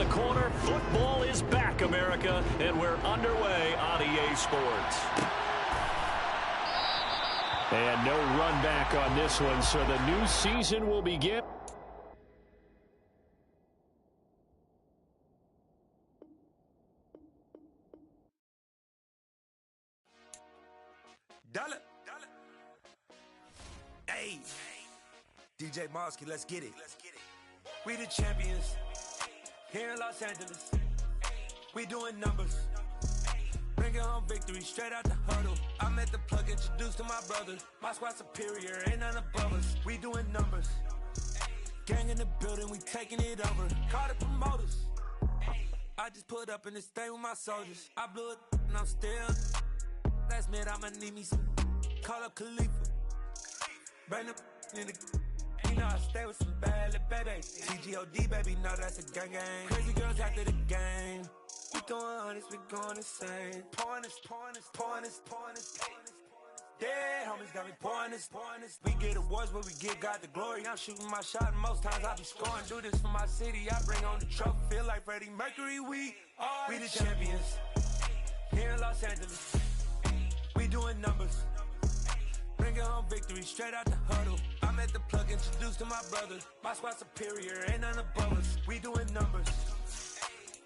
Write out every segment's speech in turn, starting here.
the corner. Football is back, America, and we're underway on EA Sports. And no run back on this one, so the new season will begin. Dollar. Hey. DJ Mosky, let's get it. We the champions. Here in Los Angeles. We doing numbers. Bringing home victory straight out the huddle. I'm at the plug, introduced to my brothers. My squad superior, ain't none above us. We doing numbers. Gang in the building, we taking it over. Call the promoters. I just put up in this thing with my soldiers. I blew it and I'm still. Last minute, I'ma need me some. Call up Khalifa. Bring them in the. You know I stay with some bad little babies. TGOD, baby, no, that's a gang gang. Crazy girls after the game. We throwing hundreds, we going insane. Pouring this. Dead homies got me pouring this. We get awards where we give God the glory. I'm shooting my shot and most times I be scoring. Do this for my city, I bring on the trophy. Feel like Freddie Mercury, we the champions. Here in Los Angeles, we doing numbers. Bringing home victory straight out the huddle. I'm at the plug, introduced to my brothers. My squad superior, ain't none above us. We doing numbers.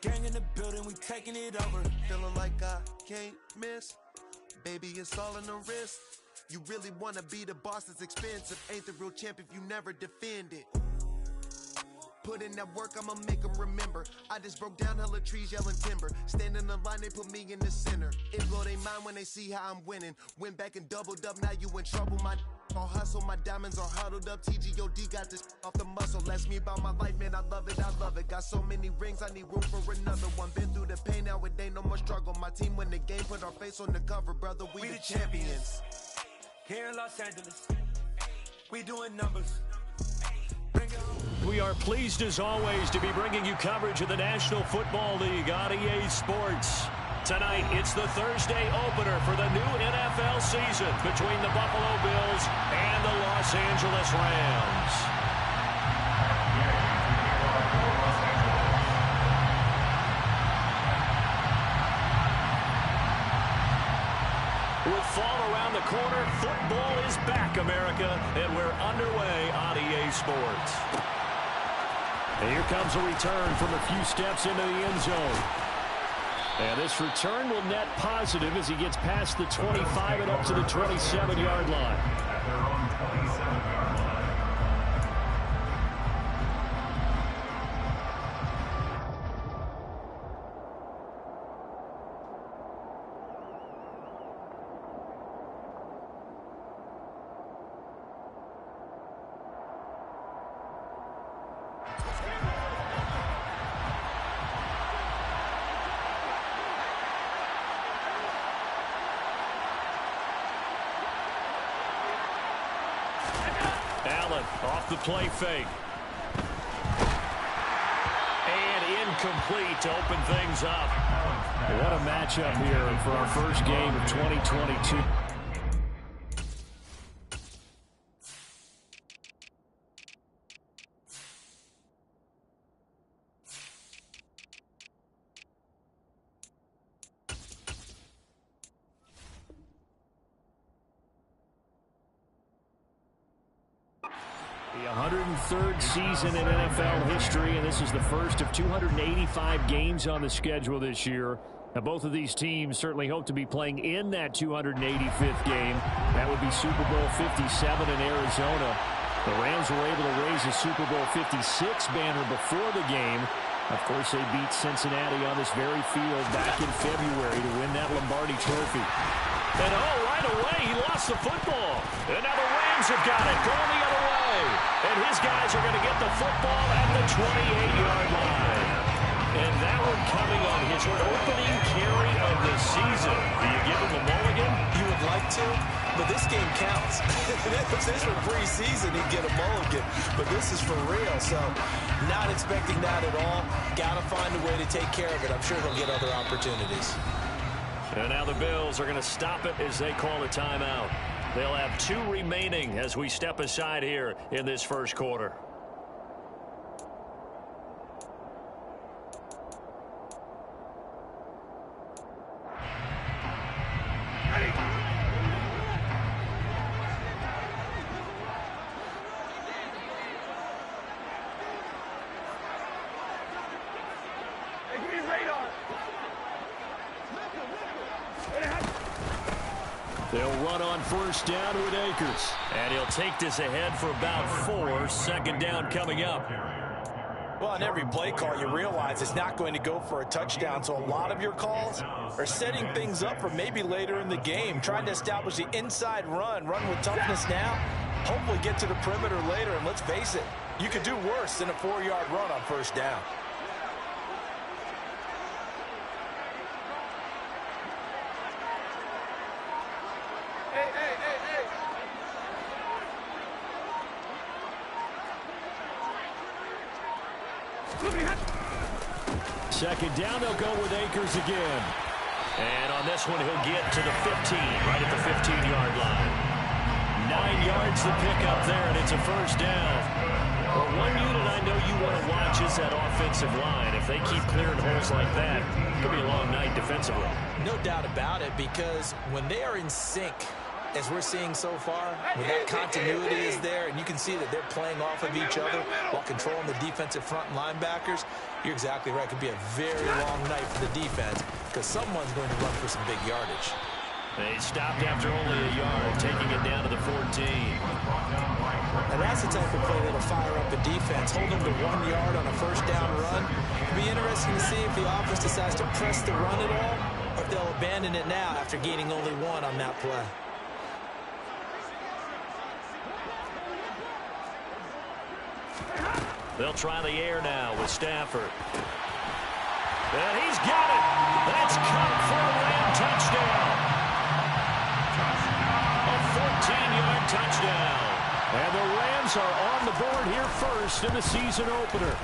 Gang in the building, we taking it over. Feeling like I can't miss. Baby, it's all in the wrist. You really wanna be the boss, it's expensive. Ain't the real champ if you never defend it. Put in that work, I'ma make them remember. I just broke down hella trees, yelling timber. Stand in the line, they put me in the center. It blow they mind when they see how I'm winning. Went back and doubled up, now you in trouble. My all hustle, my diamonds are huddled up. TGOD got this off the muscle. Ask me about my life, man, I love it. Got so many rings, I need room for another one. Been through the pain, now it ain't no more struggle. My team win the game, put our face on the cover, brother. We the champions. Here in Los Angeles, we doing numbers. We are pleased as always to be bringing you coverage of the National Football League on EA Sports. Tonight, it's the Thursday opener for the new NFL season between the Buffalo Bills and the Los Angeles Rams. With fall around the corner, football is back, America, and we're underway on EA Sports. And here comes a return from a few steps into the end zone. And this return will net positive as he gets past the 25 and up to the 27-yard line. Allen off the play fake. And incomplete to open things up. What a matchup here for our first game of 2022. The 103rd season in NFL history, and this is the first of 285 games on the schedule this year. Now, both of these teams certainly hope to be playing in that 285th game. That would be Super Bowl 57 in Arizona. The Rams were able to raise a Super Bowl 56 banner before the game. Of course, they beat Cincinnati on this very field back in February to win that Lombardi Trophy. And right away, he lost the football. And now the Rams have got it, going the other way. And his guys are going to get the football at the 28-yard line. And that one coming on his opening carry of the season. Do you give him a mulligan? You would like to, but this game counts. If this were preseason, he'd get a mulligan. But this is for real, so not expecting that at all. Got to find a way to take care of it. I'm sure he'll get other opportunities. And now the Bills are going to stop it as they call a timeout. They'll have 2 remaining as we step aside here in this first quarter. run on first down with Akers. And he'll take this ahead for about 4. Second down coming up. Well, on every play call, you realize it's not going to go for a touchdown. So a lot of your calls are setting things up for maybe later in the game, trying to establish the inside run with toughness now, hopefully get to the perimeter later. And let's face it, you could do worse than a 4-yard run on first down. Second down, they'll go with Akers again. And on this one, he'll get to the 15, right at the 15-yard line. 9 yards to pick up there, and it's a first down. Well, one unit I know you want to watch is that offensive line. If they keep clearing holes like that, it could be a long night defensively. No doubt about it, because when they are in sync, as we're seeing so far, when that continuity is there, and you can see that they're playing off of each other while controlling the defensive front linebackers, you're exactly right. It could be a very long night for the defense because someone's going to run for some big yardage. They stopped after only a yard, taking it down to the 14. And that's the type of play that'll fire up the defense. Hold them to 1 yard on a first down run. It'll be interesting to see if the offense decides to press the run at all or if they'll abandon it now after gaining only 1 on that play. They'll try the air now with Stafford. And he's got it. That's caught for a Ram touchdown. A 14-yard touchdown. And the Rams are on the board here first in the season opener.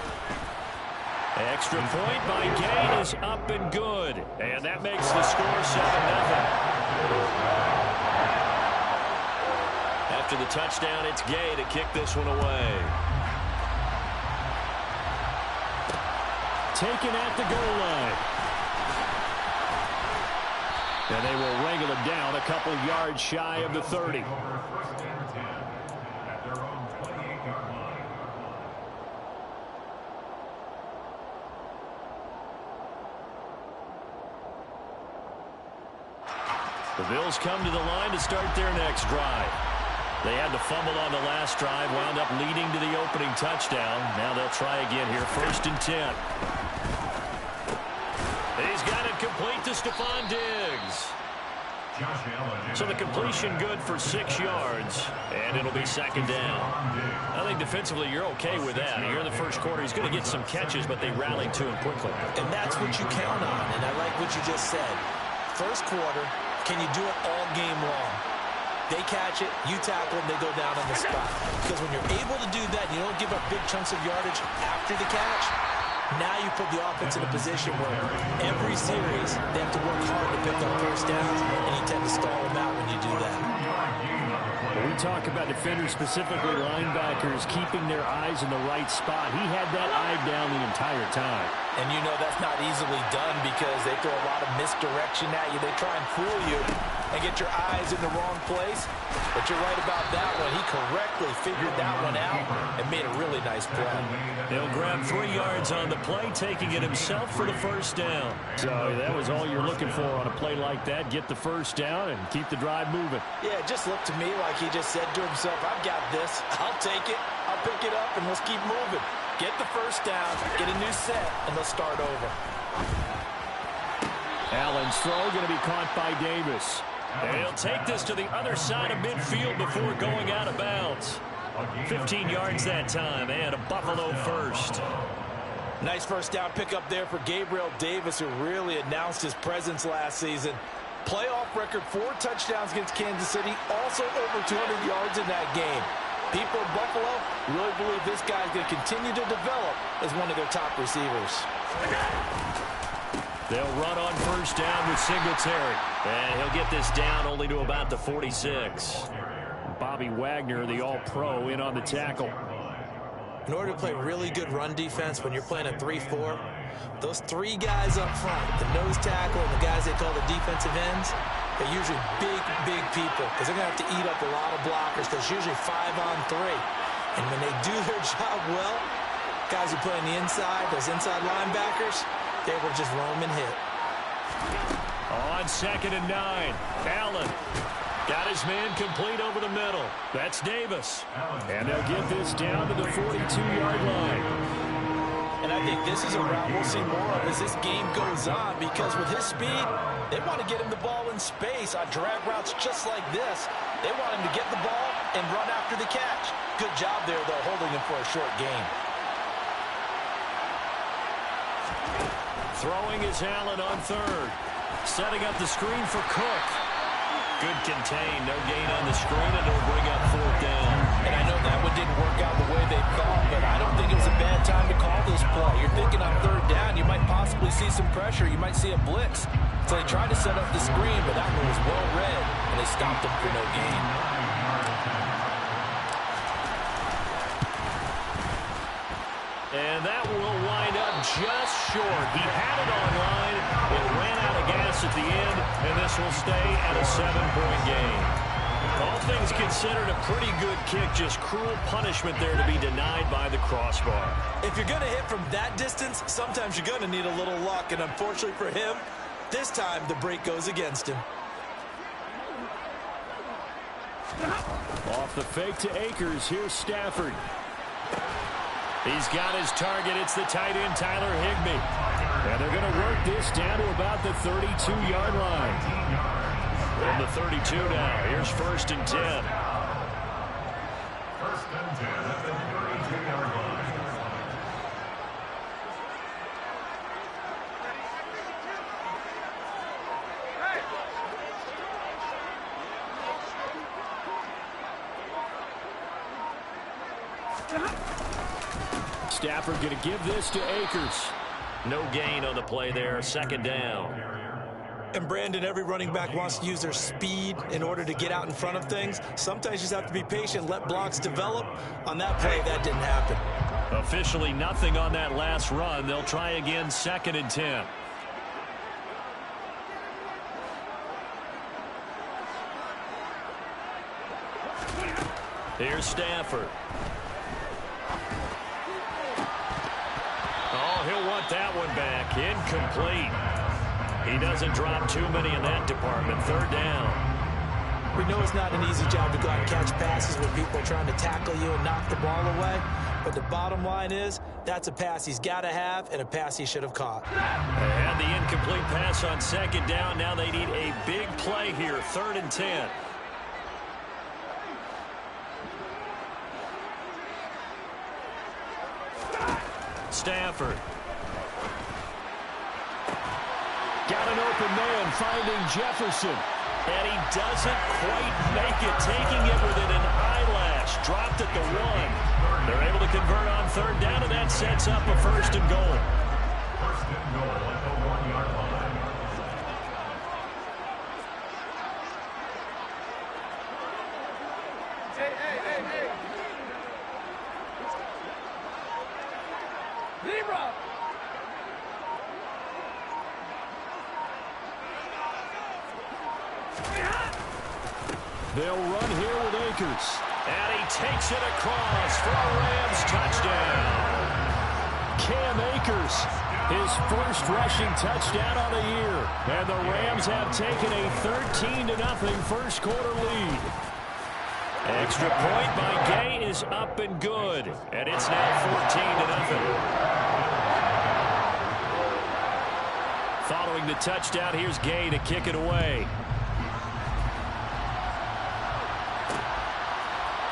Extra point by Gay is up and good. And that makes the score 7-0. After the touchdown, it's Gay to kick this one away. Taken at the goal line. And they will wrangle him down a couple yards shy of the 30. The Bills come to the line to start their next drive. They had to fumble on the last drive, wound up leading to the opening touchdown. Now they'll try again here, 1st and 10. He's got it complete to Stephon Diggs. So the completion good for 6 yards, and it'll be second down. I think defensively you're okay with that. Here in the first quarter, he's going to get some catches, but they rallied to him quickly. And that's what you count on, and I like what you just said. First quarter, can you do it all game long? They catch it, you tackle them, they go down on the spot. Because when you're able to do that, you don't give up big chunks of yardage after the catch, now you put the offense in a position where every series they have to work hard to pick up first downs, and you tend to stall them out when you do that. When we talk about defenders, specifically linebackers, keeping their eyes in the right spot, he had that eye down the entire time. And you know that's not easily done because they throw a lot of misdirection at you. They try and fool you and get your eyes in the wrong place. But you're right about that one. He correctly figured that one out and made a really nice play. He'll grab 3 yards on the play, taking it himself for the first down. So that was all you're looking for on a play like that. Get the first down and keep the drive moving. Yeah, it just looked to me like he just said to himself, I've got this. I'll take it. I'll pick it up, and let's keep moving. Get the first down, get a new set, and let's start over. Allen's throw going to be caught by Davis. And he'll take this to the other side of midfield before going out of bounds. 15 yards that time, and a Buffalo first. Nice first down pickup there for Gabriel Davis, who really announced his presence last season. Playoff record, 4 touchdowns against Kansas City, also over 200 yards in that game. People in Buffalo really believe this guy's going to continue to develop as one of their top receivers. They'll run on first down with Singletary. And he'll get this down only to about the 46. Bobby Wagner, the all-pro, in on the tackle. In order to play really good run defense when you're playing a 3-4, those 3 guys up front, the nose tackle and the guys they call the defensive ends, they're usually big people because they're going to have to eat up a lot of blockers because it's usually 5-on-3. And when they do their job well, guys who play on the inside, those inside linebackers, they will just roam and hit. On 2nd and 9, Allen. Got his man complete over the middle. That's Davis. And they'll get this down to the 42-yard line. And I think this is a route we'll see more of as this game goes on, because with his speed, they want to get him the ball in space on drag routes just like this. They want him to get the ball and run after the catch. Good job there, though, holding him for a short gain. Throwing is Allen on third. Setting up the screen for Cook. Good contain. No gain on the screen, and it'll bring up fourth down. And I know that one didn't work out the way they thought, but I don't think it was a bad time to call this play. You're thinking on third down, you might possibly see some pressure. You might see a blitz. So they tried to set up the screen, but that one was well read, and they stopped him for no gain. And that will wind up just short. He had it online. It ran out of gas at the end, and this will stay at a 7-point game. All things considered, a pretty good kick. Just cruel punishment there to be denied by the crossbar. If you're going to hit from that distance, sometimes you're going to need a little luck, and unfortunately for him, this time the break goes against him. Off the fake to Akers. Here's Stafford. He's got his target. It's the tight end, Tyler Higbee. And they're going to work this down to about the 32-yard line. From the 32 now. Here's 1st and 10. 1st and 10 at the 32-yard line. Stafford going to give this to Akers. No gain on the play there. 2nd down. And Brandon, every running back wants to use their speed in order to get out in front of things. Sometimes you just have to be patient, let blocks develop. On that play, that didn't happen. Officially nothing on that last run. They'll try again, 2nd and 10. Here's Stafford. Oh, he'll want that one back. Incomplete. He doesn't drop too many in that department. 3rd down. We know it's not an easy job to go out and catch passes when people are trying to tackle you and knock the ball away. But the bottom line is, that's a pass he's got to have and a pass he should have caught. They had the incomplete pass on 2nd down. Now they need a big play here. 3rd and 10. Stafford. Got an open man, finding Jefferson. And he doesn't quite make it, taking it within an eyelash. Dropped at the 1. They're able to convert on 3rd down, and that sets up a 1st and goal. 1st and goal at the 1-yard line. Hey. Libra. They'll run here with Akers. And he takes it across for a Rams touchdown. Cam Akers, his 1st rushing touchdown on the year. And the Rams have taken a 13-0 1st quarter lead. Extra point by Gay is up and good. And it's now 14-0. Following the touchdown, here's Gay to kick it away.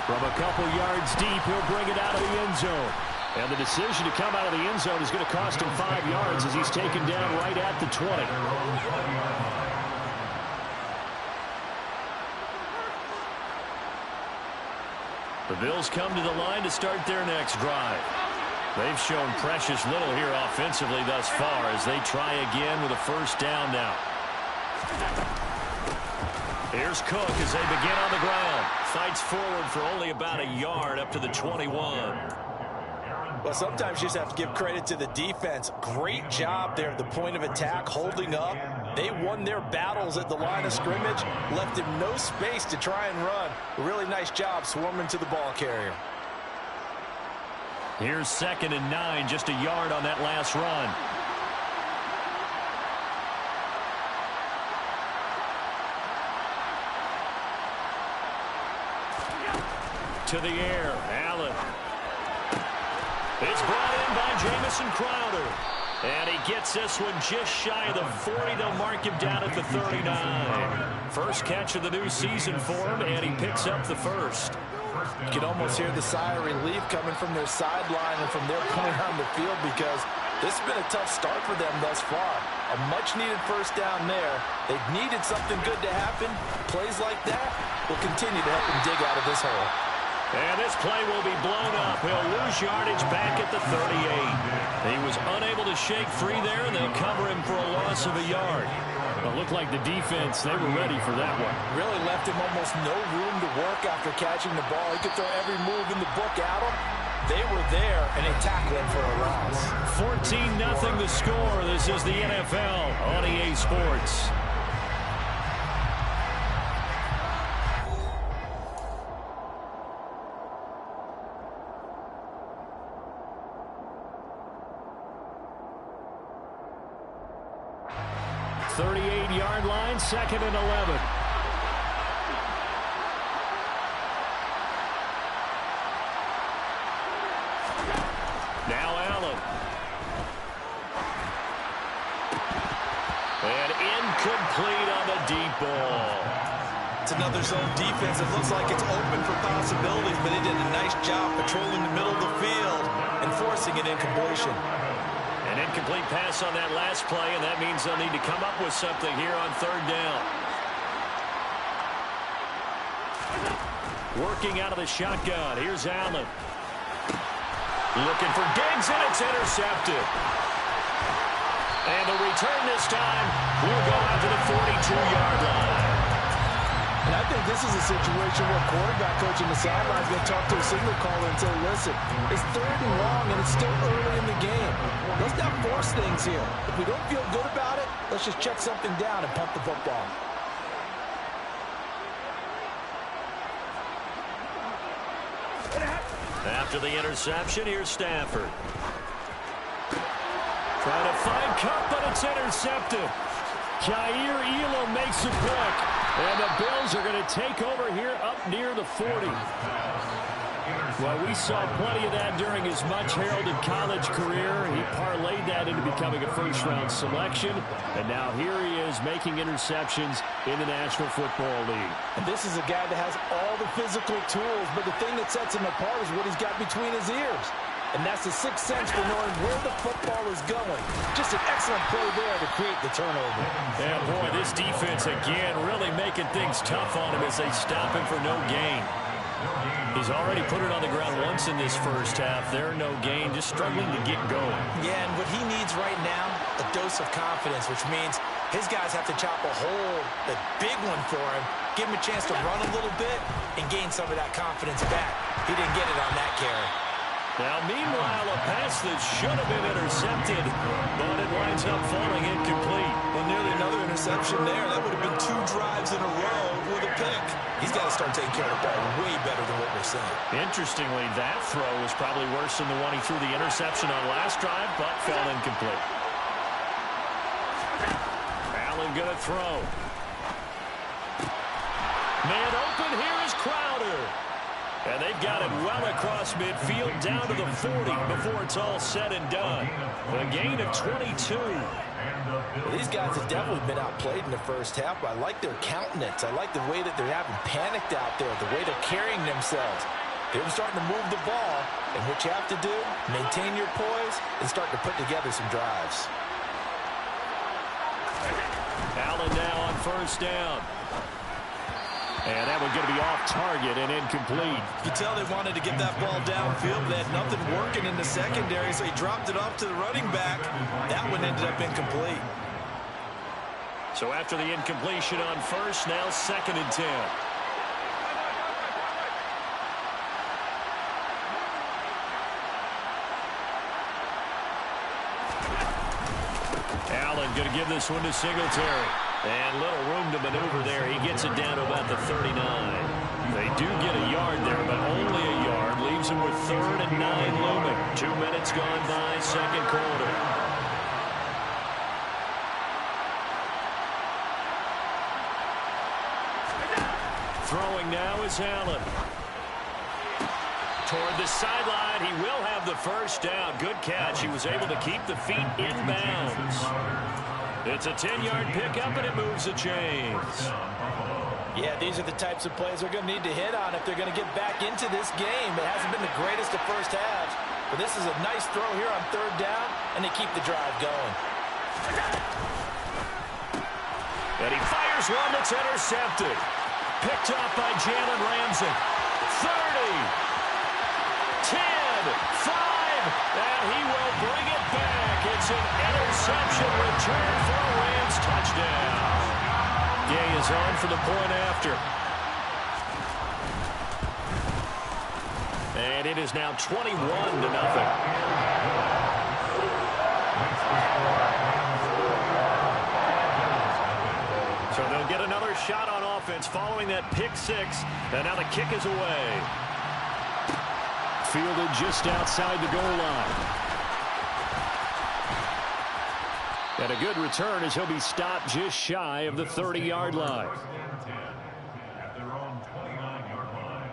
From a couple yards deep, he'll bring it out of the end zone. And the decision to come out of the end zone is going to cost him 5 yards as he's taken down right at the 20. The Bills come to the line to start their next drive. They've shown precious little here offensively thus far as they try again with a 1st down now. Here's Cook as they begin on the ground. Fights forward for only about a yard up to the 21. Well, sometimes you just have to give credit to the defense. Great job there at the point of attack, holding up. They won their battles at the line of scrimmage, left him no space to try and run. A really nice job swarming to the ball carrier. Here's 2nd and 9, just a yard on that last run. to the air. Allen. It's brought in by Jamison Crowder. And he gets this one just shy of the 40. They'll mark him down at the 39. First catch of the new season for him, and he picks up the first. You can almost hear the sigh of relief coming from their sideline and from their point on the field, because this has been a tough start for them thus far. A much-needed first down there. They've needed something good to happen. Plays like that will continue to help them dig out of this hole. And this play will be blown up. He'll lose yardage back at the 38. He was unable to shake free there, and they cover him for a loss of a yard. It looked like the defense, they were ready for that one. Really left him almost no room to work after catching the ball. He could throw every move in the book at him. They were there, and they tackled him for a loss. 14-0 the score. This is the NFL on EA Sports. Yard line, 2nd and 11. Now Allen. And incomplete on the deep ball. It's another zone defense. It looks like it's open for possibilities, but they did a nice job patrolling the middle of the field and forcing an incompletion. An incomplete pass on that last play, and that means they'll need to come up with something here on 3rd down. Working out of the shotgun. Here's Allen. Looking for Diggs, and it's intercepted. And the return this time will go out to the 42-yard line. And I think this is a situation where quarterback coach in the sideline is going to talk to a signal caller and say, listen, it's 3rd and long, and it's still early in the game. Let's not force things here. If we don't feel good about it, let's just check something down and pump the football. After the interception, here's Stafford. Trying to find Kupp, but it's intercepted. Jair Elam makes a pick. And the Bills are going to take over here up near the 40. Well, we saw plenty of that during his much-heralded college career. He parlayed that into becoming a first-round selection. And now here he is making interceptions in the National Football League. And this is a guy that has all the physical tools, but the thing that sets him apart is what he's got between his ears. And that's the sixth sense for knowing where the football is going. Just an excellent play there to create the turnover. Yeah, boy, this defense again really making things tough on him as they stop him for no gain. He's already put it on the ground once in this first half. There, no gain, just struggling to get going. Yeah, and what he needs right now, a dose of confidence, which means his guys have to chop a hole, a big one for him, give him a chance to run a little bit and gain some of that confidence back. He didn't get it on that carry. Now, meanwhile, a pass that should have been intercepted, but it winds up falling incomplete. Well, nearly another interception there. That would have been 2 drives in a row with a pick. He's got to start taking care of the ball way better than what we're seeing. Interestingly, that throw was probably worse than the one he threw the interception on last drive, but fell incomplete. Allen going to throw. Man open, here is Crowder. And they've got it well across midfield down to the 40 before it's all said and done. A gain of 22. Well, these guys have definitely been outplayed in the first half, but I like their countenance. I like the way that they're having panicked out there, the way they're carrying themselves. They're starting to move the ball, and what you have to do, maintain your poise and start to put together some drives. Allen now on first down. And that one's going to be off target and incomplete. You can tell they wanted to get that ball downfield. They had nothing working in the secondary, so he dropped it off to the running back. That one ended up incomplete. So after the incompletion on first, now 2nd and 10. Allen going to give this one to Singletary. And little room to maneuver there. He gets it down to about the 39. They do get a yard there, but only a yard. Leaves him with 3rd and 9 looming. 2 minutes gone by, second quarter. Throwing now is Allen. toward the sideline. He will have the first down. Good catch. He was able to keep the feet in bounds. It's a 10-yard pickup, and it moves the chains. Yeah, these are the types of plays they're going to need to hit on if they're going to get back into this game. It hasn't been the greatest of first halves, but this is a nice throw here on third down, and they keep the drive going. And he fires one that's intercepted. Picked up by Jalen Ramsey. 30, 10, 5, and he will bring it back. It's an interception return for a Rams touchdown. Gay is on for the point after. And it is now 21-0. So they'll get another shot on offense following that pick six. And now the kick is away. Fielded just outside the goal line. And a good return as he'll be stopped just shy of the 30-yard line. At their own 29-yard line.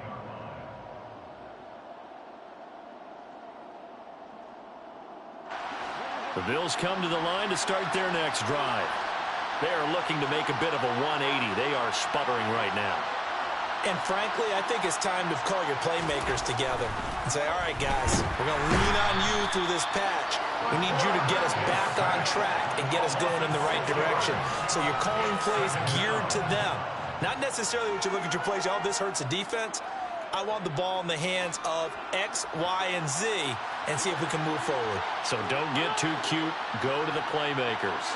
The Bills come to the line to start their next drive. They are looking to make a bit of a 180. They are sputtering right now. And frankly, I think it's time to call your playmakers together and say, all right, guys, we're going to lean on you through this patch. We need you to get us back on track and get us going in the right direction. So you're calling plays geared to them. Not necessarily what you look at your plays, oh, this hurts the defense. I want the ball in the hands of X, Y, and Z and see if we can move forward. So don't get too cute. Go to the playmakers.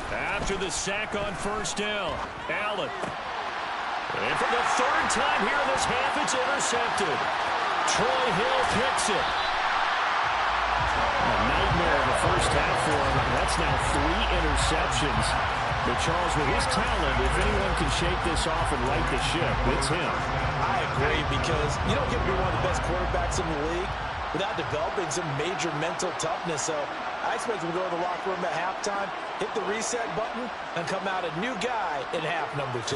After the sack on first down, Allen. And for the third time here in this half, it's intercepted. Troy Hill picks it. A nightmare of a first half for him. That's now 3 interceptions. But Charles, with his talent, if anyone can shake this off and right the ship, it's him. I agree, because you don't get to be one of the best quarterbacks in the league without developing some major mental toughness. So I expect him to go to the locker room at halftime, hit the reset button, and come out a new guy in half number 2.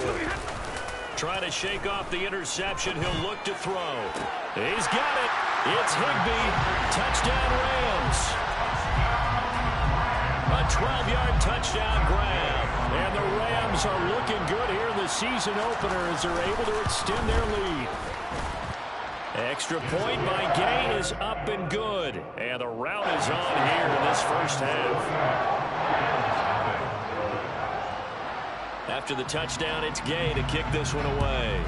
Trying to shake off the interception. He'll look to throw. He's got it. It's Higbee. Touchdown Rams. A 12-yard touchdown grab. And the Rams are looking good here in the season opener as they're able to extend their lead. Extra point by Gay is up and good. And the route is on here in this first half. After the touchdown, it's Gay to kick this one away.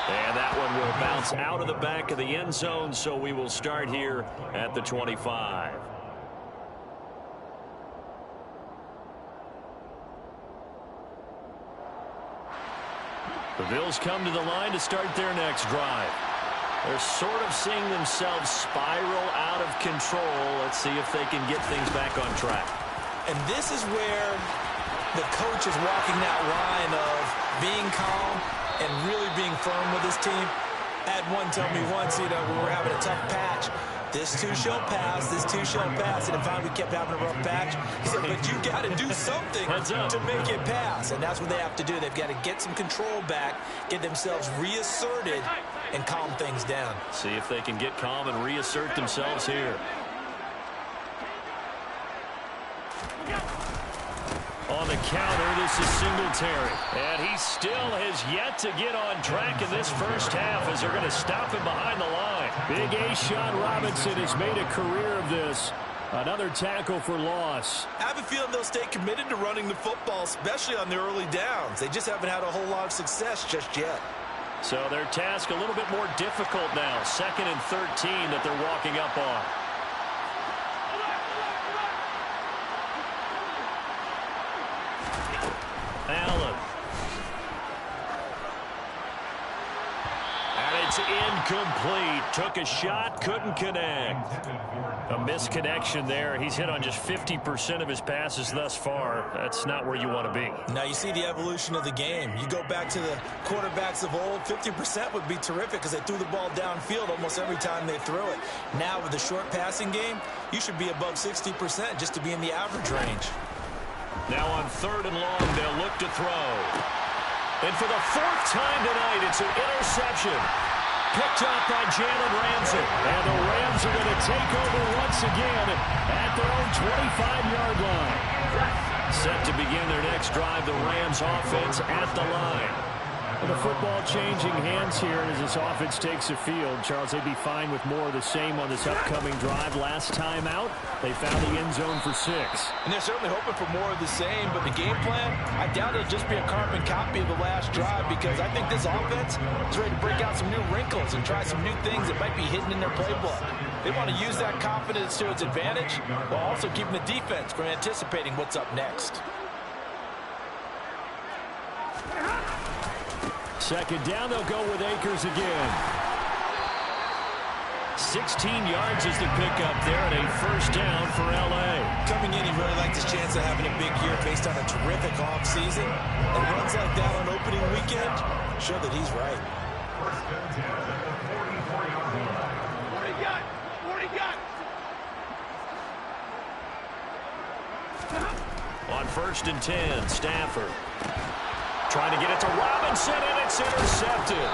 And that one will bounce out of the back of the end zone, so we will start here at the 25. The Bills come to the line to start their next drive. They're sort of seeing themselves spiral out of control. Let's see if they can get things back on track. And this is where the coach is walking that line of being calm and really being firm with his team. I had one tell me once, when we were having a tough patch, this too shall pass, this too shall pass. And in fact, we kept having a rough patch. He said, but you got to do something to make it pass. And that's what they have to do. They've got to get some control back, get themselves reasserted, and calm things down. See if they can get calm and reassert themselves here. On the counter, this is Singletary. And he still has yet to get on track in this first half as they're going to stop him behind the line. Big A'Shawn Robinson has made a career of this. Another tackle for loss. I have a feeling they'll stay committed to running the football, especially on their early downs. They just haven't had a whole lot of success just yet. So their task a little bit more difficult now. 2nd and 13 that they're walking up on. Allen. And it's incomplete. Took a shot, couldn't connect. A misconnection there. He's hit on just 50% of his passes thus far. That's not where you want to be. Now you see the evolution of the game. You go back to the quarterbacks of old, 50% would be terrific because they threw the ball downfield almost every time they threw it. Now with the short passing game, you should be above 60% just to be in the average range. Now on 3rd and long, they'll look to throw. And for the 4th time tonight, it's an interception. Picked up by Jalen Ramsey. And the Rams are going to take over once again at their own 25-yard line. Set to begin their next drive, the Rams offense at the line. And the football changing hands here as this offense takes the field. Charles, they'd be fine with more of the same on this upcoming drive. Last time out, they found the end zone for 6. And they're certainly hoping for more of the same, but the game plan, I doubt it'll just be a carbon copy of the last drive, because I think this offense is ready to break out some new wrinkles and try some new things that might be hidden in their playbook. They want to use that confidence to its advantage while also keeping the defense from anticipating what's up next. 2nd down, they'll go with Akers again. 16 yards is the pickup there, and a 1st down for L.A. Coming in, he really liked his chance of having a big year based on a terrific offseason. And runs like that on opening weekend show that he's right. 1st and 10 at the 44-yard line. What do you got? What do you got? On 1st and 10, Stafford trying to get it to Robinson, and it's intercepted.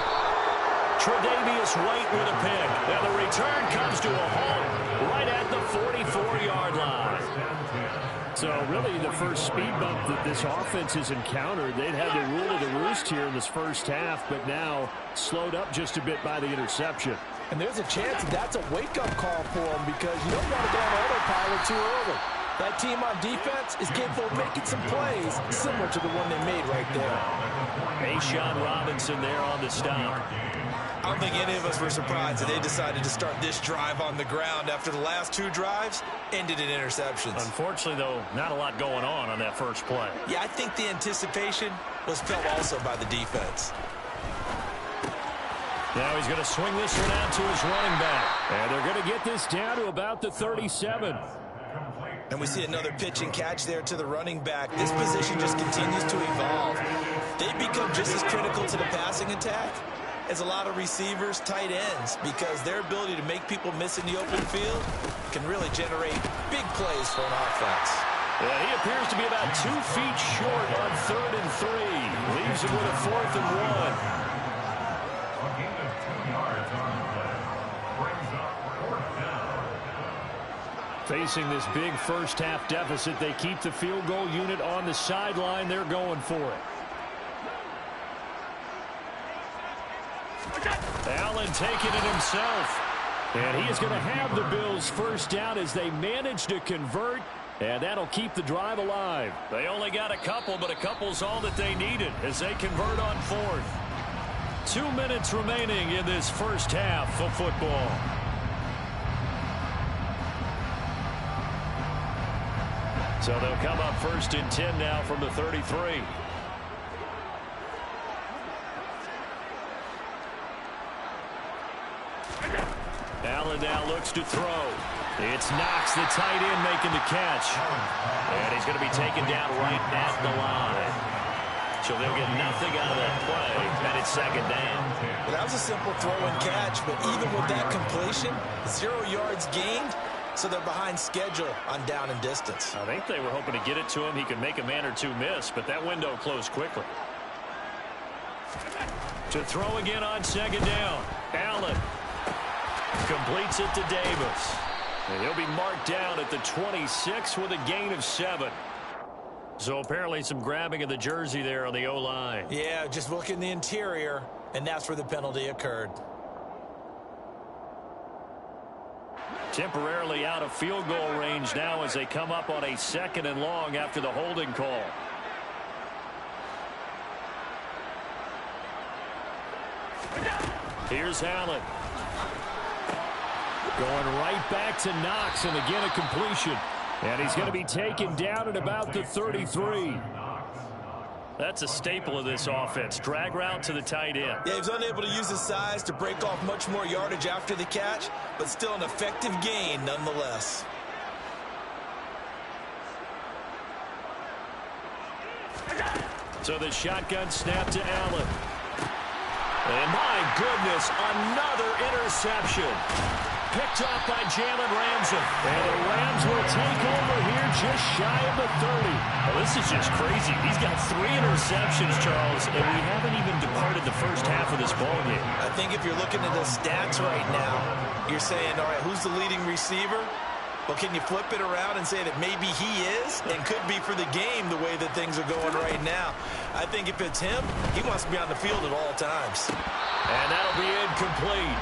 Tre'Davious White with a pick. Now the return comes to a halt right at the 44-yard line. So really the first speed bump that this offense has encountered. They'd had the rule of the roost here in this first half, but now slowed up just a bit by the interception. And there's a chance that's a wake-up call for them, because you don't want to go on autopilot too early. That team on defense is capable of making some plays similar to the one they made right there. A'Shawn Robinson there on the stop. I don't think any of us were surprised that they decided to start this drive on the ground after the last 2 drives ended in interceptions. Unfortunately, though, not a lot going on that first play. Yeah, I think the anticipation was felt also by the defense. Now he's going to swing this one out to his running back. And they're going to get this down to about the 37. And we see another pitch and catch there to the running back. This position just continues to evolve. They become just as critical to the passing attack as a lot of receivers, tight ends, because their ability to make people miss in the open field can really generate big plays for an offense. Yeah, he appears to be about 2 feet short on 3rd and 3. Leaves him with a 4th and 1. A gain of 2 yards on the play. Brings up 4th down. Facing this big first half deficit, they keep the field goal unit on the sideline. They're going for it. Allen taking it himself. And he is going to have the Bills first down as they manage to convert. And that'll keep the drive alive. They only got a couple, but a couple's all that they needed as they convert on 4th. 2 minutes remaining in this first half of football. So they'll come up 1st and 10 now from the 33. Allen now looks to throw. It's Knox, the tight end, making the catch. And he's going to be taken down right at the line. So they'll get nothing out of that play, and it's 2nd down. Well, that was a simple throw and catch, but even with that completion, 0 yards gained, so they're behind schedule on down and distance. I think they were hoping to get it to him. He could make a man or 2 miss, but that window closed quickly. To throw again on 2nd down. Allen completes it to Davis. And he'll be marked down at the 26 with a gain of 7. So apparently some grabbing of the jersey there on the O-line. Yeah, just look in the interior, and that's where the penalty occurred. Temporarily out of field goal range now as they come up on a 2nd and long after the holding call. Here's Allen. Going right back to Knox, and again a completion. And he's going to be taken down at about the 33. That's a staple of this offense. Drag route to the tight end. Yeah, he was unable to use his size to break off much more yardage after the catch, but still an effective gain nonetheless. So the shotgun snap to Allen. And my goodness, another interception. picked off by Jalen Ramsey. And the Rams will take over here just shy of the 30. Well, this is just crazy. He's got 3 interceptions, Charles, and we haven't even departed the first half of this ballgame. I think if you're looking at the stats right now, you're saying, all right, who's the leading receiver? Well, can you flip it around and say that maybe he is and could be for the game the way that things are going right now? I think if it's him, he wants to be on the field at all times. And that'll be incomplete.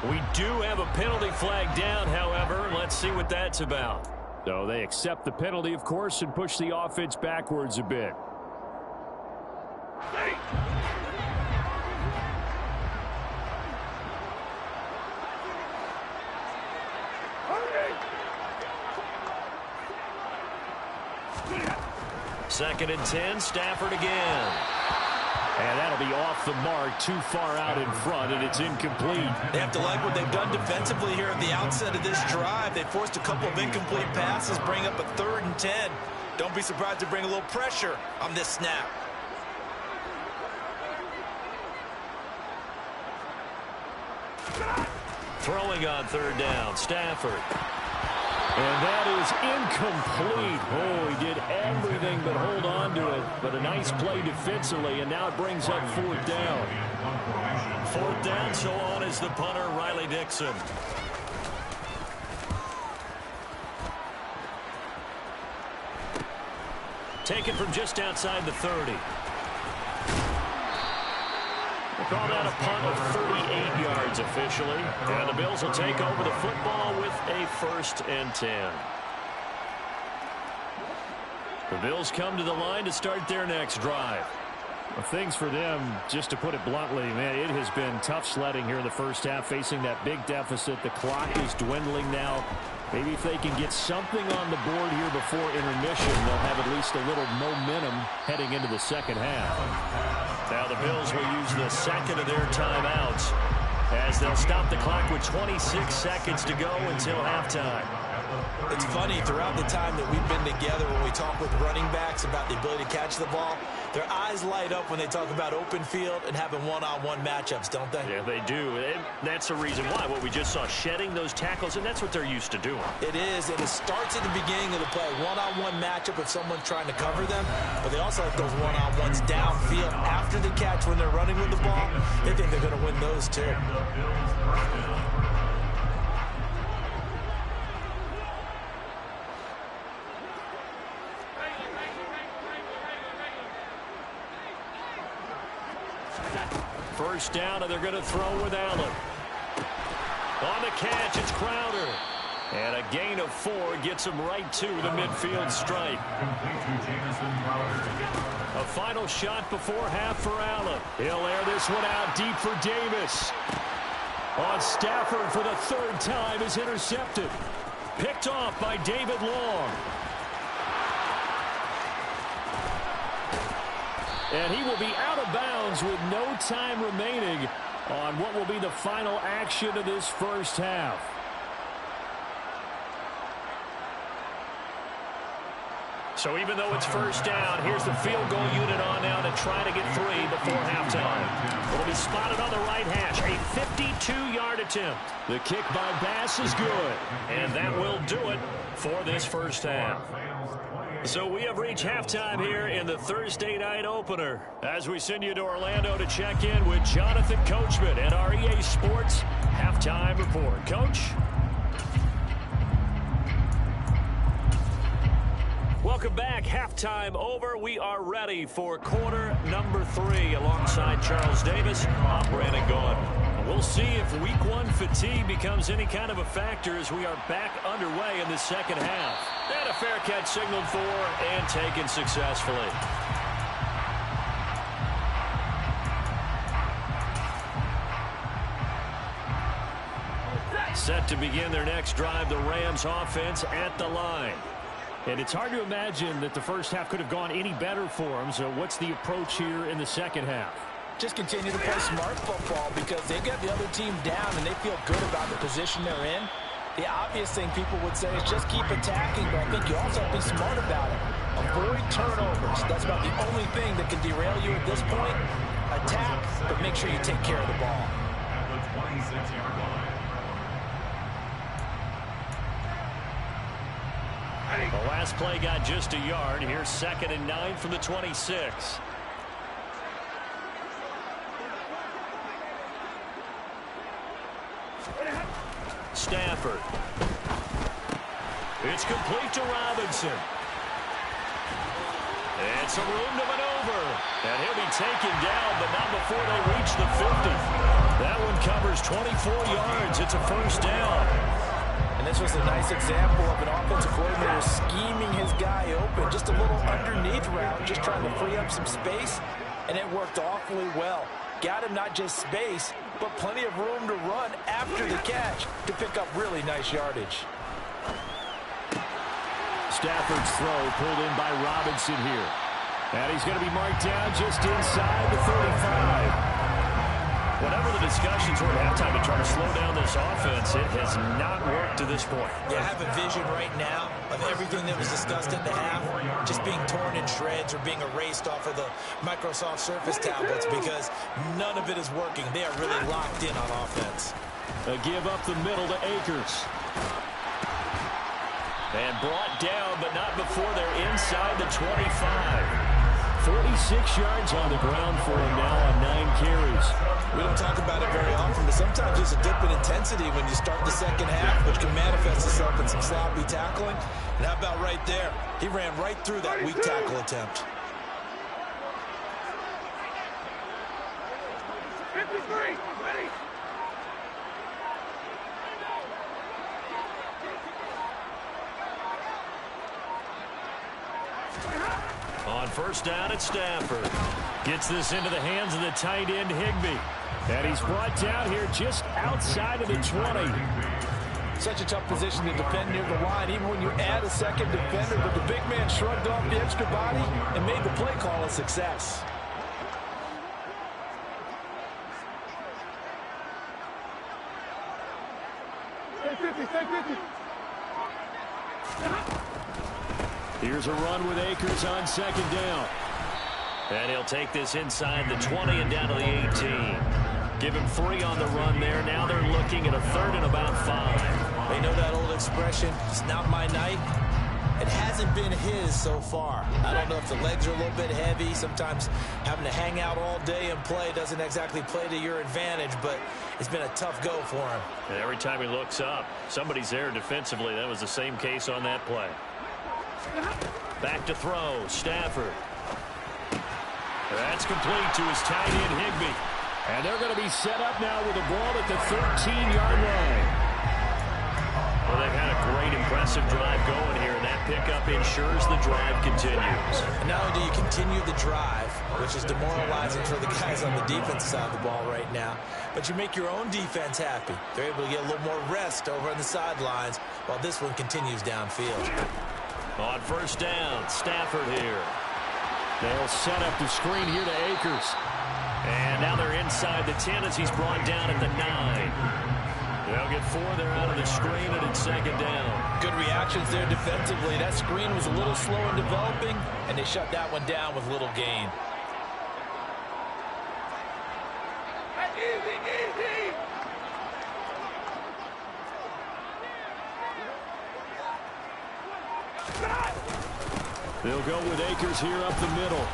We do have a penalty flag down, however. Let's see what that's about. So they accept the penalty, of course, and push the offense backwards a bit. Hey. Second and 10, Stafford again. And that'll be off the mark, too far out in front, and it's incomplete. They have to like what they've done defensively here at the outset of this drive. They forced a couple of incomplete passes, bring up a 3rd and 10. Don't be surprised to bring a little pressure on this snap. Throwing on 3rd down, Stafford. And that is incomplete. Oh, he did everything but hold on to it. But a nice play defensively, and now it brings up 4th down. 4th down, so on is the punter, Riley Dixon. Taken from just outside the 30. We'll call that a punt of 38 yards officially. And the Bills will take over the football with a 1st and 10. The Bills come to the line to start their next drive. Well, things for them, just to put it bluntly, man, it has been tough sledding here in the first half, facing that big deficit. The clock is dwindling now. Maybe if they can get something on the board here before intermission, they'll have at least a little momentum heading into the second half. Now the Bills will use the second of their timeouts as they'll stop the clock with 26 seconds to go until halftime. It's funny, throughout the time that we've been together, when we talk with running backs about the ability to catch the ball, their eyes light up when they talk about open field and having one-on-one matchups, don't they? Yeah, they do. And that's the reason why. What we just saw, shedding those tackles, and that's what they're used to doing. It is, and it starts at the beginning of the play. One-on-one matchup if someone's trying to cover them, but they also like those one-on-ones downfield after the catch when they're running with the ball. They think they're going to win those too. First down, and they're going to throw with Allen. On the catch, it's Crowder. And a gain of 4 gets him right to the midfield stripe. A final shot before half for Allen. He'll air this one out deep for Davis. On Stafford for the 3rd time is intercepted. Picked off by David Long. And he will be out of bounds with no time remaining on what will be the final action of this first half. So even though it's first down, here's the field goal unit on now to try to get 3 before halftime. It'll be spotted on the right hash. A 52-yard attempt. The kick by Bass is good. And that will do it for this first half. So we have reached halftime here in the Thursday night opener as we send you to Orlando to check in with Jonathan Coachman and our EA Sports halftime report. Coach? Welcome back. Halftime over. We are ready for quarter number 3 alongside Charles Davis. I'm Brandon Gaudin. We'll see if week 1 fatigue becomes any kind of a factor as we are back underway in the second half. And a fair catch signaled for and taken successfully. Set to begin their next drive, the Rams offense at the line. And it's hard to imagine that the first half could have gone any better for them. So what's the approach here in the second half? Just continue to play smart football because they got the other team down and they feel good about the position they're in. The obvious thing people would say is just keep attacking, but I think you also have to be smart about it. Avoid turnovers. That's about the only thing that can derail you at this point. Attack, but make sure you take care of the ball. At the 26-yard line. last play got just a yard. Here's 2nd and 9 from the 26. Stafford. It's complete to Robinson. It's a room to maneuver. And he'll be taken down, but not before they reach the 50. That one covers 24 yards. It's a first down. And this was a nice example of an offensive coordinator scheming his guy open. Just a little underneath route, just trying to free up some space. And it worked awfully well. Got him not just space, but plenty of room to run after the catch to pick up really nice yardage. Stafford's throw pulled in by Robinson here. And he's going to be marked down just inside the 35. Whatever the discussions were at halftime to try to slow down this offense, it has not worked to this point. Yeah, I have a vision right now of everything that was discussed at the half just being torn in shreds or being erased off of the Microsoft Surface tablets because none of it is working. They are really locked in on offense. A give up the middle to Akers. And brought down, but not before they're inside the 25. 46 yards on the ground for him now on 9 carries. We don't talk about it very often, but sometimes there's a dip in intensity when you start the second half, which can manifest itself in some sloppy tackling. And how about right there? He ran right through that weak tackle attempt. 53, ready. On first down at Stafford. Gets this into the hands of the tight end, Higbee. And he's brought down here just outside of the 20. Such a tough position to defend near the line, even when you add a second defender. But the big man shrugged off the extra body and made the play call a success. Stay 50. Here's a run with Akers on 2nd down. And he'll take this inside the 20 and down to the 18. Give him 3 on the run there. Now they're looking at a 3rd and about 5. They know that old expression, it's not my night. It hasn't been his so far. I don't know if the legs are a little bit heavy. Sometimes having to hang out all day and play doesn't exactly play to your advantage, but it's been a tough go for him. And every time he looks up, somebody's there defensively. That was the same case on that play. Back to throw, Stafford. That's complete to his tight end, Higbee. And they're going to be set up now with the ball at the 13-yard line. Well, they've had a great, impressive drive going here, and that pickup ensures the drive continues. And not only do you continue the drive, which is demoralizing for the guys on the defense side of the ball right now, but you make your own defense happy. They're able to get a little more rest over on the sidelines while this one continues downfield. On first down, Stafford here. They'll set up the screen here to Akers. And now they're inside the 10 as he's brought down at the 9. They'll get 4 there out of the screen, and it's 2nd down. Good reactions there defensively. That screen was a little slow in developing, and they shut that one down with little gain. Easy. They'll go with Akers here up the middle.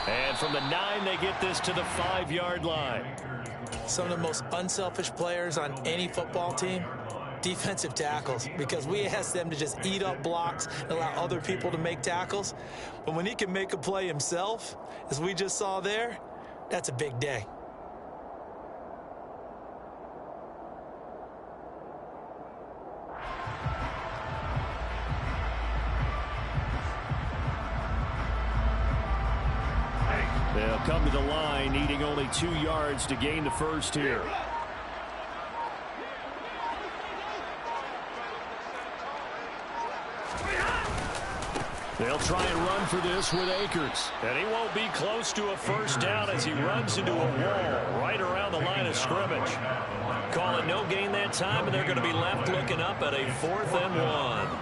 And from the 9, they get this to the 5-yard line. Some of the most unselfish players on any football team, defensive tackles, because we ask them to just eat up blocks and allow other people to make tackles. But when he can make a play himself, as we just saw there, that's a big day. They'll come to the line, needing only 2 yards to gain the first here. They'll try and run for this with Akers. And he won't be close to a first down as he runs into a wall right around the line of scrimmage. Call it no gain that time, and they're going to be left looking up at a 4th and 1.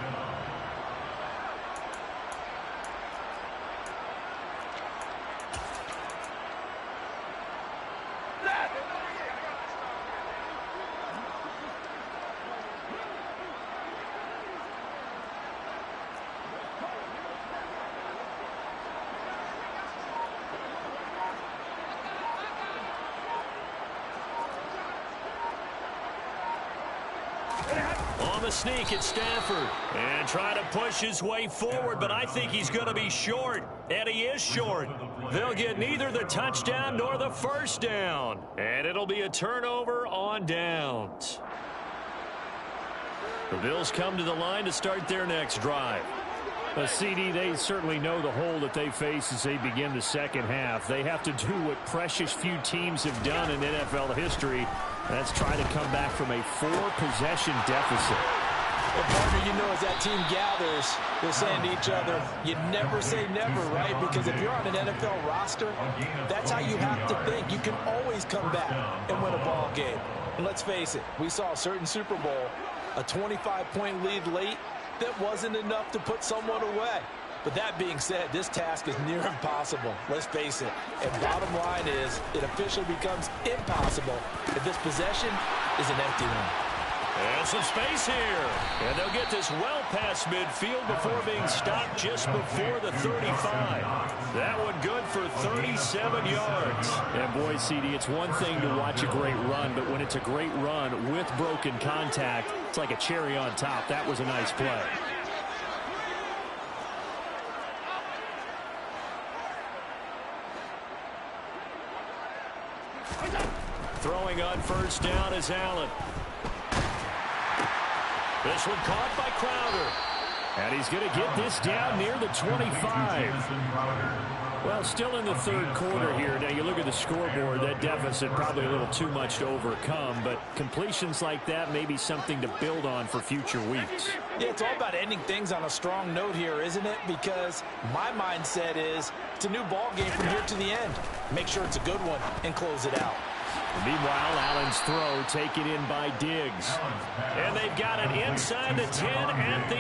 the sneak at Stafford. And trying to push his way forward, but I think he's going to be short. And he is short. They'll get neither the touchdown nor the first down. And it'll be a turnover on downs. The Bills come to the line to start their next drive. CD, they certainly know the hole that they face as they begin the second half. They have to do what precious few teams have done in NFL history. That's try to come back from a 4-possession deficit. Well, partner, you know, as that team gathers, they're saying to each other, you never say never, right? Because if you're on an NFL roster, that's how you have to think. You can always come back and win a ball game. And let's face it, we saw a certain Super Bowl, a 25-point lead late, that wasn't enough to put someone away. But that being said, this task is near impossible. Let's face it. And bottom line is, it officially becomes impossible if this possession is an empty one. And some space here. And they'll get this well past midfield before being stopped just before the 35. That one good for 37 yards. And boy, CD, it's one thing to watch a great run, but when it's a great run with broken contact, it's like a cherry on top. That was a nice play. Throwing on first down is Allen. This one caught by Crowder. And he's going to get this down near the 25. Well, still in the third quarter here. Now, you look at the scoreboard, that deficit probably a little too much to overcome, but completions like that may be something to build on for future weeks. Yeah, it's all about ending things on a strong note here, isn't it? Because my mindset is it's a new ball game from here to the end. Make sure it's a good one and close it out. Meanwhile, Allen's throw taken in by Diggs. And they've got it inside the 10 at the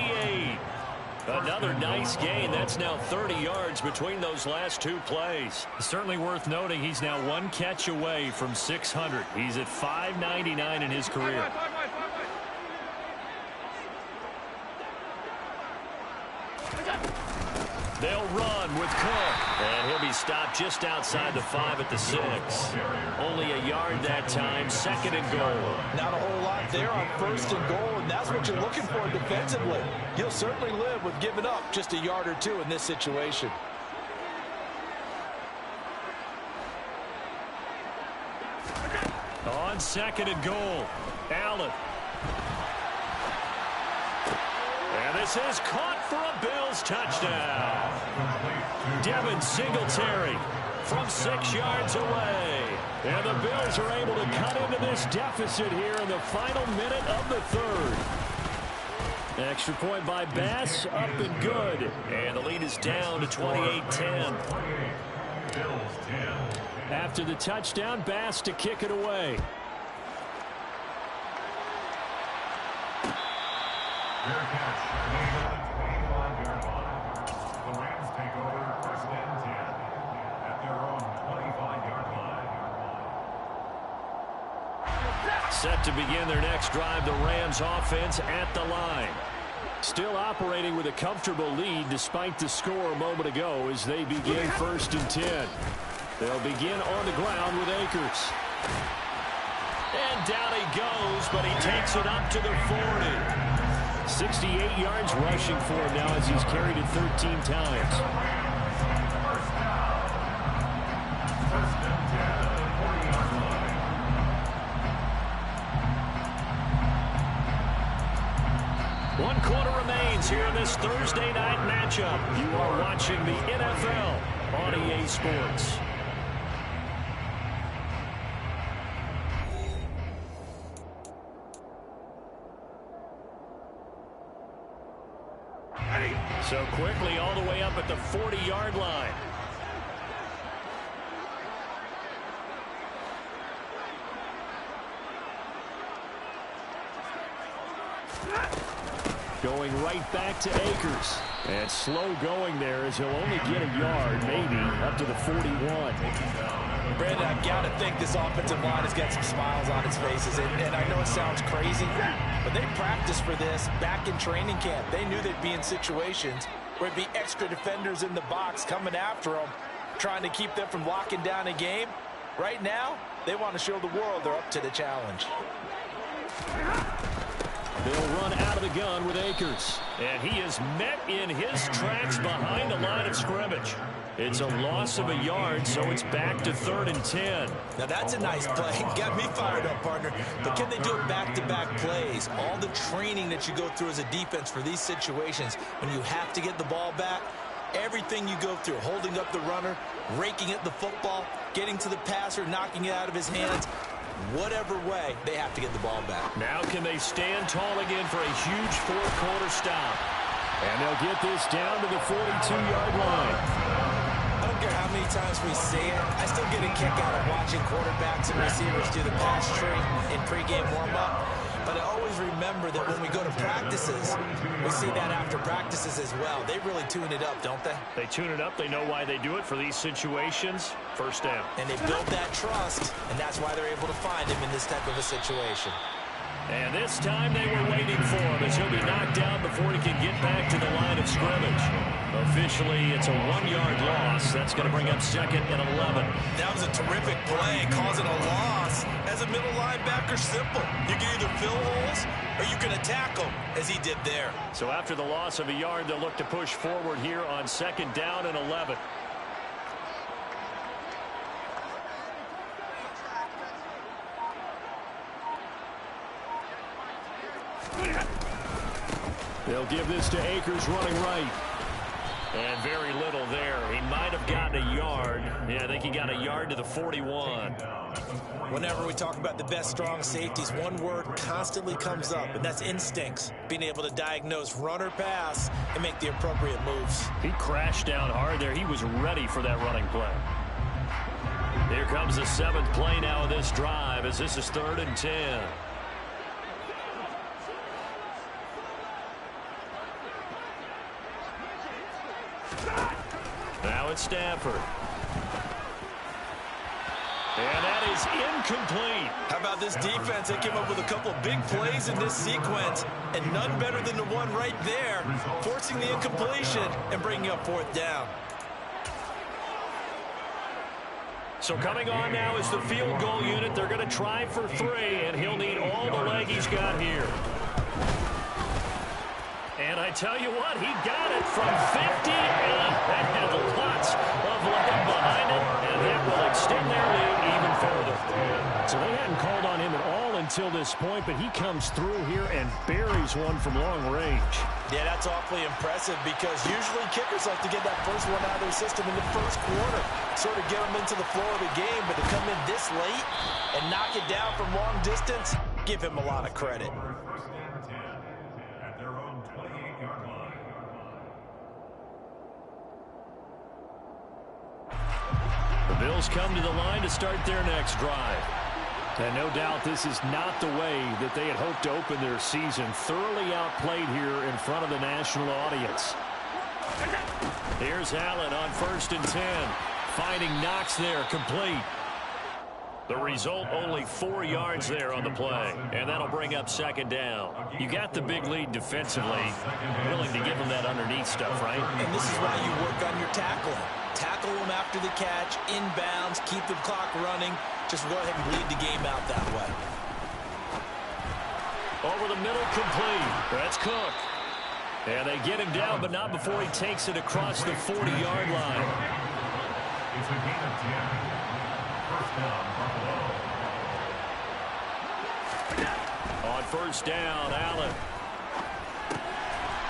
8. Another nice gain. That's now 30 yards between those last two plays. Certainly worth noting he's now one catch away from 600. He's at 599 in his career. They'll run with Cook. And he'll be stopped just outside the 5 at the 6. Only a yard that time, 2nd and goal. Not a whole lot there on 1st and goal, and that's what you're looking for defensively. You'll certainly live with giving up just a yard or two in this situation. On 2nd and goal, Allen. And this is caught for a Bills touchdown. Devin Singletary from 6 yards away. And the Bills are able to cut into this deficit here in the final minute of the third. Extra point by Bass, up and good. And the lead is down to 28-10. After the touchdown, Bass to kick it away. Fair catch. The 25-yard line. The Rams take over 1st and 10 at their own 25-yard line. Set to begin their next drive, the Rams offense at the line. Still operating with a comfortable lead despite the score a moment ago as they begin 1st and 10. They'll begin on the ground with Akers. And down he goes, but he takes it up to the 40. 68 yards rushing for him now as he's carried it 13 times. One quarter remains here in this Thursday night matchup. You are watching the NFL on EA Sports. So quickly all the way up at the 40-yard line. Going right back to Akers. And slow going there as he'll only get a yard, maybe, up to the 41. Brandon, I've got to think this offensive line has got some smiles on its faces. And I know it sounds crazy, but they practiced for this back in training camp. They knew they'd be in situations where it'd be extra defenders in the box coming after them, trying to keep them from locking down a game. Right now, they want to show the world they're up to the challenge. They'll run out of the gun with Akers. And he is met in his tracks behind the line of scrimmage. It's a loss of a yard, so it's back to 3rd and 10. Now, that's a nice play. Got me fired up, partner. But can they do it back-to-back plays? All the training that you go through as a defense for these situations, when you have to get the ball back, everything you go through, holding up the runner, raking at the football, getting to the passer, knocking it out of his hands, whatever way, they have to get the ball back. Now can they stand tall again for a huge fourth-quarter stop? And they'll get this down to the 42-yard line. I don't care how many times we see it. I still get a kick out of watching quarterbacks and receivers do the pass tree in pregame warm-up. But I always remember that when we go to practices, we see that after practices as well. They really tune it up, don't they? They tune it up. They know why they do it for these situations. First down. And they build that trust, and that's why they're able to find him in this type of a situation. And this time they were waiting for him as he'll be knocked down before he can get back to the line of scrimmage. Officially, it's a 1-yard loss. That's going to bring up 2nd and 11. That was a terrific play, causing a loss. As a middle linebacker, simple. You can either fill holes or you can attack them, as he did there. So after the loss of a yard, they'll look to push forward here on 2nd down and 11. They'll give this to Akers running right. And very little there. He might have gotten a yard. Yeah, I think he got a yard to the 41. Whenever we talk about the best strong safeties, one word constantly comes up, and that's instincts. Being able to diagnose run or pass and make the appropriate moves. He crashed down hard there. He was ready for that running play. Here comes the 7th play now of this drive as this is 3rd and 10. Now it's Stafford. And that is incomplete. How about this defense? They came up with a couple of big plays in this sequence, and none better than the one right there, forcing the incompletion and bringing up 4th down. So coming on now is the field goal unit. They're going to try for 3, and he'll need all the leg he's got here. And I tell you what, he got it from 58. That had lots of leg behind it, and that will extend their lead even further. So they hadn't called on him at all until this point, but he comes through here and buries one from long range. Yeah, that's awfully impressive because usually kickers like to get that first one out of their system in the first quarter, sort of get them into the flow of the game, but to come in this late and knock it down from long distance, give him a lot of credit. The Bills come to the line to start their next drive. And no doubt this is not the way that they had hoped to open their season. Thoroughly outplayed here in front of the national audience. Here's Allen on 1st and 10. Finding Knox there, complete. The result, only 4 yards there on the play. And that'll bring up 2nd down. You got the big lead defensively. Willing to give them that underneath stuff, right? And this is why you work on your tackling. Tackle them after the catch, inbounds, keep the clock running. Just go ahead and bleed the game out that way. Over the middle, complete. That's Cook. And they get him down, but not before he takes it across the 40-yard line. It's a gain of 10. First down, Buffalo. On 1st down, Allen.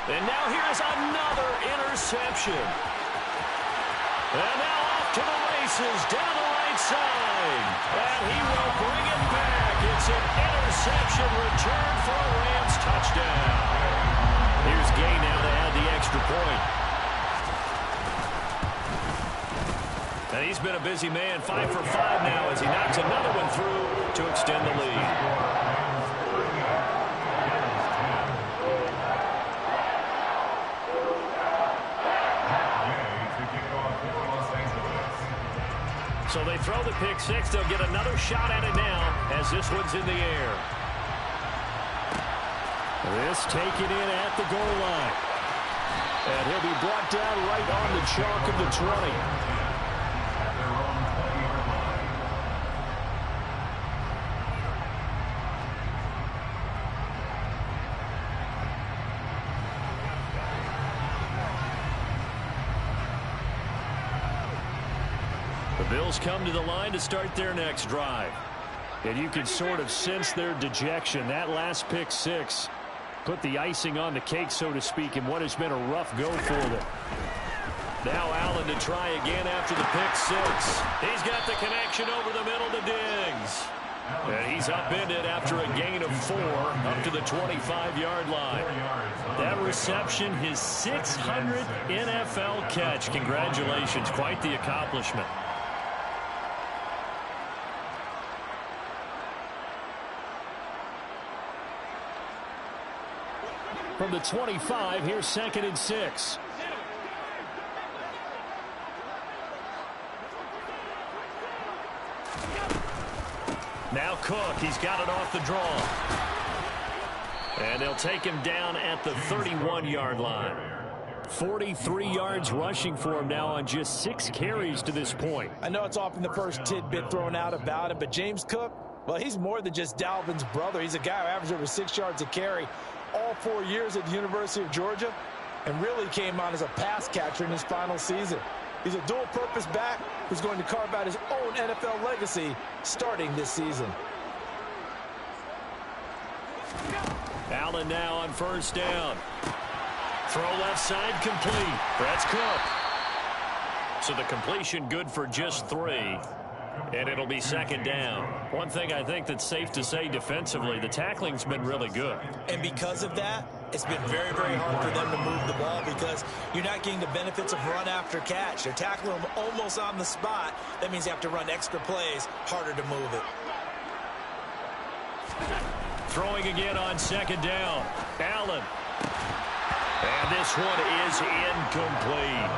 And now here's another interception. And now off to the races, down the right side. And he will bring it back. It's an interception return for a Rams touchdown. Here's Gay now to add the extra point. And he's been a busy man, 5 for 5 now as he knocks another one through to extend the lead. So they throw the pick 6. They'll get another shot at it now as this one's in the air. This taken in at the goal line. And he'll be brought down right on the chalk of the 20. The Bills come to the line to start their next drive. And you can sort of sense their dejection. That last pick six put the icing on the cake, so to speak, in what has been a rough go for them. Now Allen to try again after the pick six. He's got the connection over the middle to Diggs. And he's upended after a gain of 4 up to the 25-yard line. That reception, his 600th NFL catch. Congratulations. Quite the accomplishment. From the 25, here's 2nd and 6. Now Cook, he's got it off the draw. And they'll take him down at the 31-yard line. 43 yards rushing for him now on just 6 carries to this point. I know it's often the first tidbit thrown out about him, but James Cook, well, he's more than just Dalvin's brother. He's a guy who averaged over 6 yards a carry all 4 years at the University of Georgia and really came on as a pass catcher in his final season. He's a dual-purpose back who's going to carve out his own NFL legacy starting this season. Allen now on first down. Throw left side complete. That's Cook. So the completion good for just 3. And it'll be 2nd down. One thing I think that's safe to say defensively, the tackling's been really good. And because of that, it's been very, very hard for them to move the ball because you're not getting the benefits of run after catch. They're tackling them almost on the spot. That means you have to run extra plays, harder to move it. Throwing again on 2nd down. Allen. And this one is incomplete.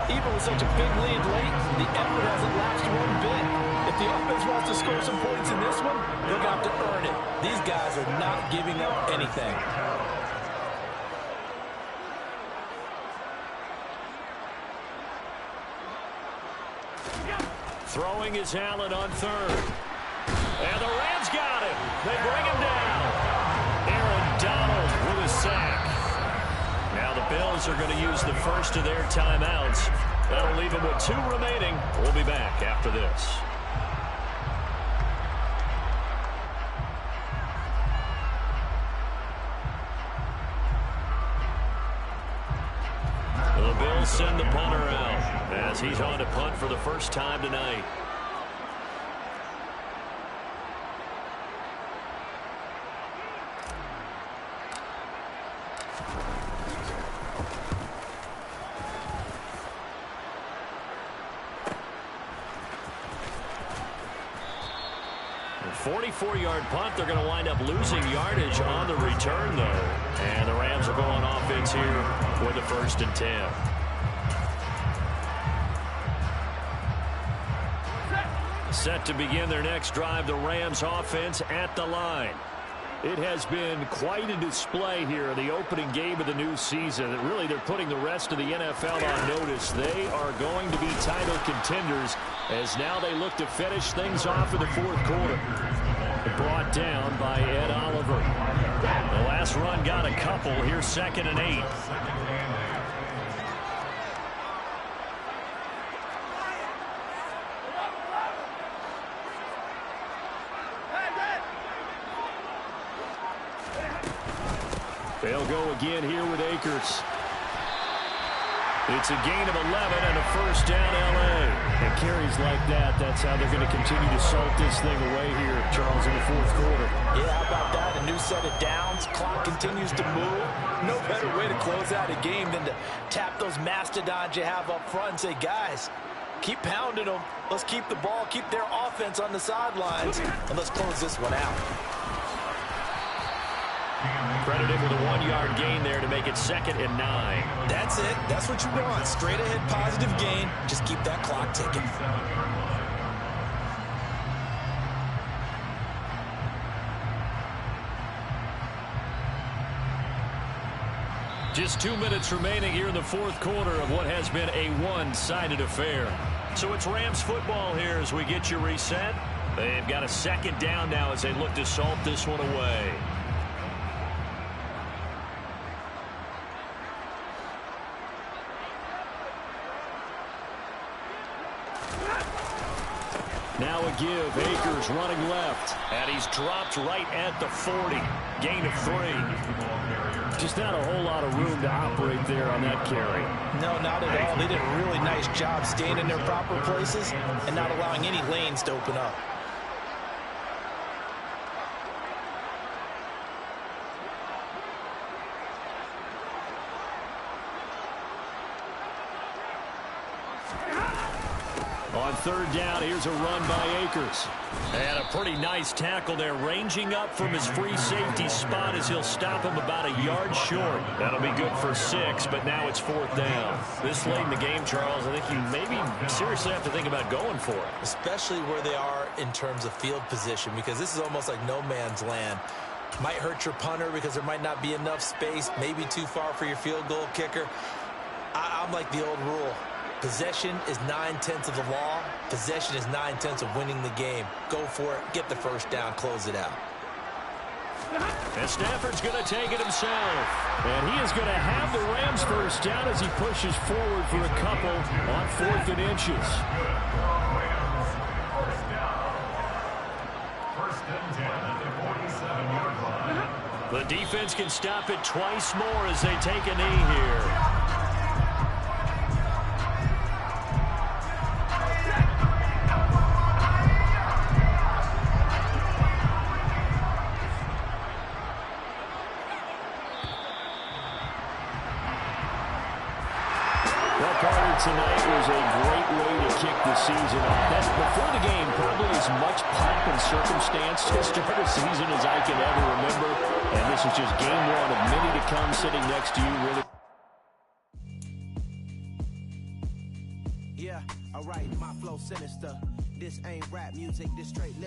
Even with such a big lead late, the effort hasn't lapsed one bit. If the offense wants to score some points in this one, they're going to have to earn it. These guys are not giving up anything. Throwing is Allen on 3rd. And the Rams got him. They bring him down. Aaron Donald with a sack. Now the Bills are going to use the first of their timeouts. That'll leave them with 2 remaining. We'll be back after this. The Bills send the punter out as he's on to punt for the first time tonight. A 44-yard punt. They're going to wind up losing yardage on the return, though. And the Rams will go on offense here with the 1st and 10. Set to begin their next drive, the Rams offense at the line. It has been quite a display here in the opening game of the new season. Really, they're putting the rest of the NFL on notice. They are going to be title contenders as now they look to finish things off in the 4th quarter. Brought down by Ed Oliver. The last run got a couple. Here's 2nd and 8. They'll go again here with Akers. It's a gain of 11 and a first down, L.A. And carries like that, that's how they're going to continue to salt this thing away here, Charles, in the 4th quarter. Yeah, how about that? A new set of downs. Clock continues to move. No better way to close out a game than to tap those mastodons you have up front and say, guys, keep pounding them. Let's keep the ball, keep their offense on the sidelines, and let's close this one out. Credited with a 1-yard gain there to make it 2nd and 9. That's it. That's what you want. Straight ahead positive gain. Just keep that clock ticking. Just 2 minutes remaining here in the 4th quarter of what has been a one-sided affair. So it's Rams football here as we get you reset. They've got a 2nd down now as they look to salt this one away. Now a give. Akers running left. And he's dropped right at the 40. Gain of 3. Just not a whole lot of room to operate there on that carry. No, not at all. They did a really nice job staying in their proper places and not allowing any lanes to open up. On third down, here's a run by Akers. And a pretty nice tackle there, ranging up from his free safety spot as he'll stop him about a yard short. That'll be good for 6, but now it's 4th down. This late in the game, Charles, I think you maybe seriously have to think about going for it. Especially where they are in terms of field position, because this is almost like no man's land. Might hurt your punter because there might not be enough space, maybe too far for your field goal kicker. I'm like the old rule. Possession is 9/10 of the law. Possession is 9/10 of winning the game. Go for it. Get the first down. Close it out. And Stafford's going to take it himself. And he is going to have the Rams first down as he pushes forward for a couple on 4th and inches. First and 10 at the 47-yard line. The defense can stop it twice more as they take a knee here. Tonight was a great way to kick the season off. That's before the game, probably as much pomp and circumstance to start a season as I can ever remember. And this is just game 1 of many to come sitting next to you. Really. Yeah, all right, my flow sinister. This ain't rap music, this straight